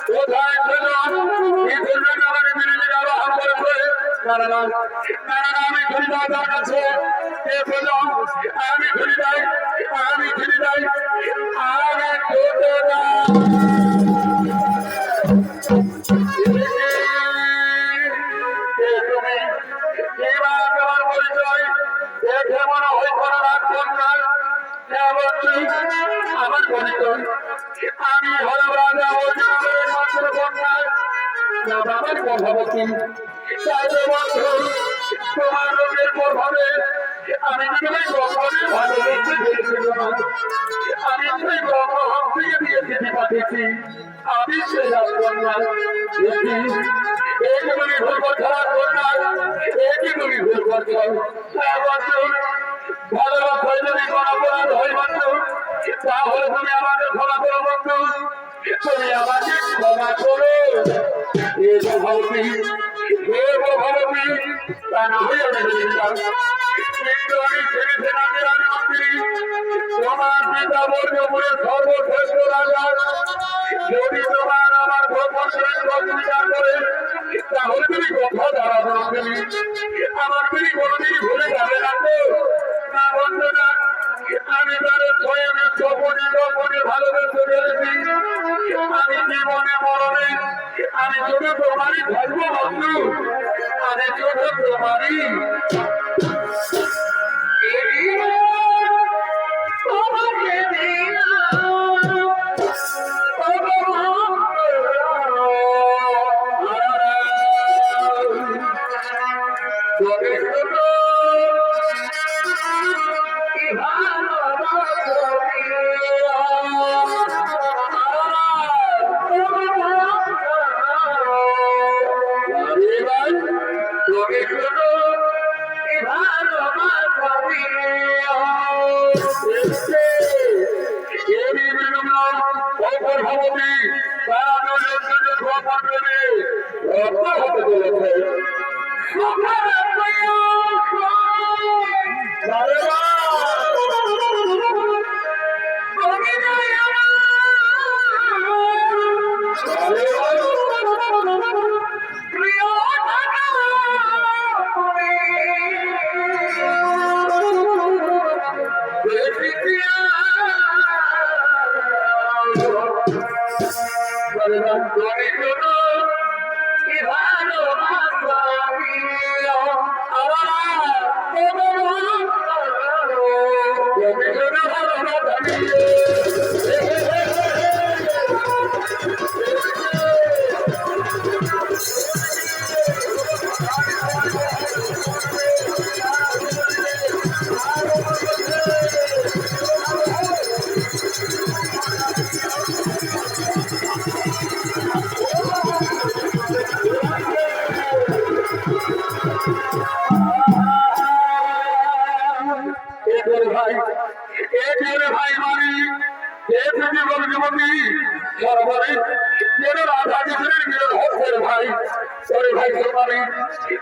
কোথায় আমি ঘুরি যাওয়ার কাছে আমি ঘুরি যাই আমি ঘুরি যাই আমি তোমার পরিচয় দেখে মনে হয় করা রাখছেন না আমার পরিচয় আমি হলাম রাজা অর্জুনের মাত্র কন্যা আমার গর্ভবতী তোমার লোকের প্রভাবে আমি তোমায় গর্ভে ভালোবেসে দিয়েছিল আমি তোমায় গর্ভ থেকে দিয়ে যেতে পাঠিয়েছি আমি সে কন্যা এই তুমি ভুল করছো কন্যা এই তুমি ভুল করছো ভালোবাসায় যদি কোনো অপরাধ হয় বন্ধু তাহলে তুমি আমাকে ক্ষমা করো বন্ধু তুমি আমাকে ক্ষমা করো ভাবি তা না হয়ে কিন্তু আমি ছেড়েছে আমি মন্ত্রী তোমার পিতা বর্গপুরে সর্বশ্রেষ্ঠ রাজা যদি তোমার আমার বিচার করে তাহলে তুমি কথা দাঁড়াবো আমার তুমি কোনদিন ভুলে যাবে না তো না বন্ধু না আমি তার স্বয়ং গোপনে গোপনে ভালোবেসে ফেলেছি আমি জীবনে মরণে আমি শুধু তোমারই থাকবো বন্ধু আমি শুধু তোমারই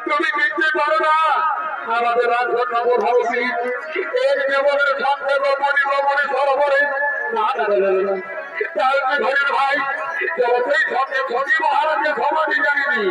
তুমি বুঝতে পারো না আমাদের রাজঘর নগর ভাবছি এর জীবনের সঙ্গে গোপনে গোপনে সরোবরে না ঘরের ভাই সেই সঙ্গে ছবি মহারাজকে সমাধি জানিনি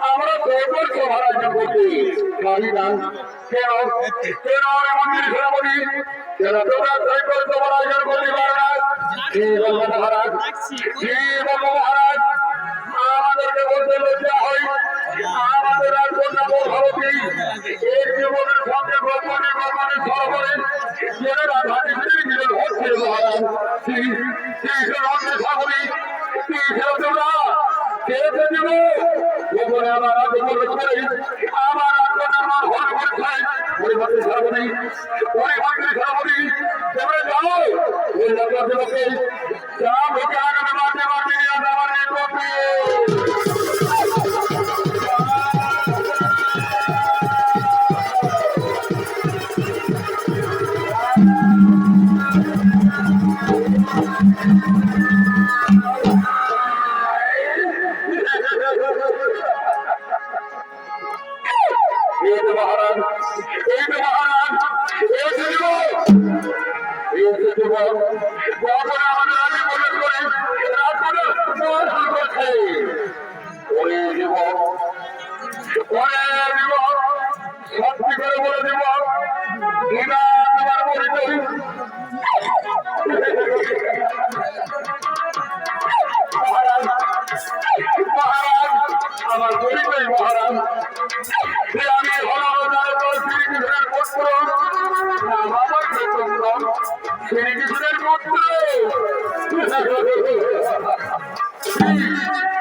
আমরা মহারাজ করতে পারি না। কেন কেন আমি মন্দির সেনাপতি কেন তোমরা সই করছো মহারাজ করতে পারো না? কি বলবো মহারাজ, কি বলবো মহারাজ? আমাদেরকে বলতে লজ্জা হয়, আমাদের রাজকন্যা গর্ভবতী, এই জীবনের সঙ্গে গোপনে গোপনে সরবরে জেনেরা ঘাটি ফিরে জীবন হচ্ছে মহারাজ। কি অন্য সাগরী, কি তোমরা খেয়েছে দিব গোপনে আমার রাজকন্যা করে আমার রাজকন্যার মান হল করছে। ওই মন্দির সরবরি, ওই মন্দির সরবরি, তোমরা যাও ওই লজ্জা দেবকে যা ভোগে আগামী মাঠে মাঠে আমার করবে। মহারাজ এই তো মহারাজ আমাদের আগে মনে করে করছে ওরে জীব সত্যি করে বলে দিব তোমার পরিচয় মহারাজ মহারাজ আমার পরিচয় মহারাজ আমি শ্রীকৃষ্ণের পুত্র শ্রীকৃষ্ণের পুত্র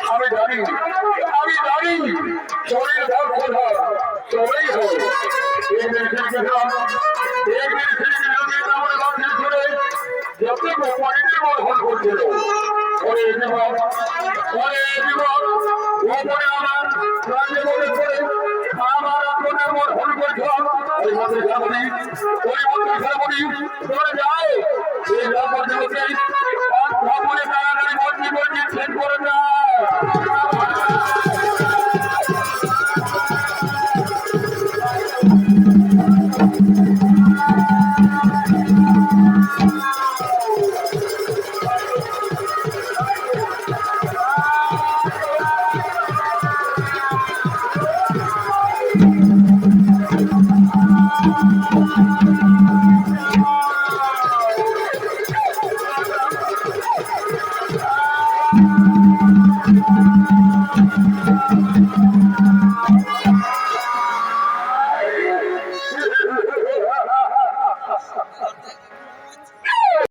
আমি জানি শরীর ভক্ত সবাই হয় একদিন শ্রীকৃষ্ণ করে যত গোপালীদের বর্ষণ করছিল ওরে জীবন গোপনে আমার রাজ্য মনে করে আমার আপনার বর্ষণ করছ ওই মন্ত্রী সামনে চলে যায় এই জগতে ভবনে তাড়াতাড়ি মন্ত্রী মন্ত্রী শেষ করে যায়।